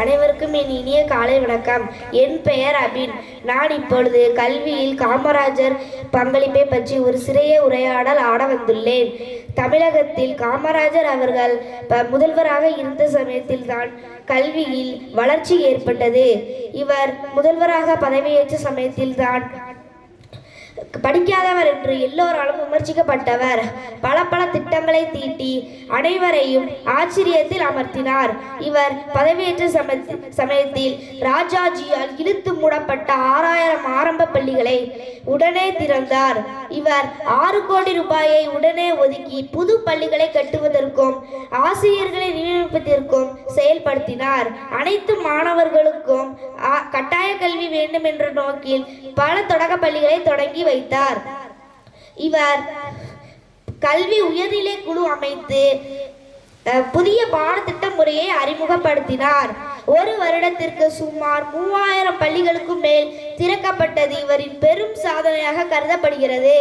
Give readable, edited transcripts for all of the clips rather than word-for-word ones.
அனைவருக்கும் என் இனிய காலை வணக்கம். என் பெயர் அபின். நான் இப்பொழுது கல்வியில் காமராஜர் பங்களிப்பை பற்றி ஒரு சிறிய உரையாடல் ஆட வந்துள்ளேன். தமிழகத்தில் காமராஜர் அவர்கள் முதல்வராக இருந்த சமயத்தில் தான் கல்வியில் வளர்ச்சி ஏற்பட்டது. இவர் முதல்வராக பதவியேற்ற சமயத்தில் தான் படிக்காதவர் என்று எல்லோராலும் விமர்சிக்கப்பட்டவர். பல திட்டங்களை தீட்டி அனைவரையும் ஆச்சரியத்தில் அமர்த்தினார். இவர் பதவியேற்ற சமயத்தில் ராஜாஜியால் இழுத்து மூடப்பட்ட 6000 ஆரம்ப பள்ளிகளை உடனே திறந்தார். இவர் 6 கோடி ரூபாயை உடனே ஒதுக்கி புது பள்ளிகளை கட்டுவதற்கும் ஆசிரியர்களை நியமிப்பதற்கும் செயல்படுத்தினார். அனைத்து மாணவர்களுக்கும் கட்டாய கல்வி வேண்டும் என்ற நோக்கில் பல தொடக்க பள்ளிகளை தொடங்கி வைத்தார். இவர் கல்வி உயர்நிலை குழு அமைத்து புதிய பாடத்திட்ட முறையை அறிமுகப்படுத்தினார். ஒரு வருடத்திற்கு சுமார் 3000 பள்ளிகளுக்கு மேல் திறக்கப்பட்டது இவரின் பெரும் சாதனையாக கருதப்படுகிறது.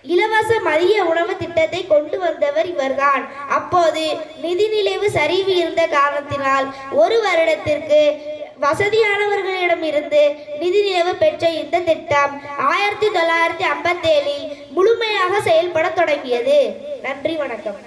இலவச மதிய உணவு திட்டத்தை கொண்டு வந்தவர் இவர்தான். அப்போது நிதிநிலைவு சரிவு இருந்த காரணத்தினால் ஒரு வருடத்திற்கு வசதியானவர்களிடமிருந்து நிதிநிலைவு பெற்ற இந்த திட்டம் 1957 முழுமையாக செயல்பட தொடங்கியது. நன்றி, வணக்கம்.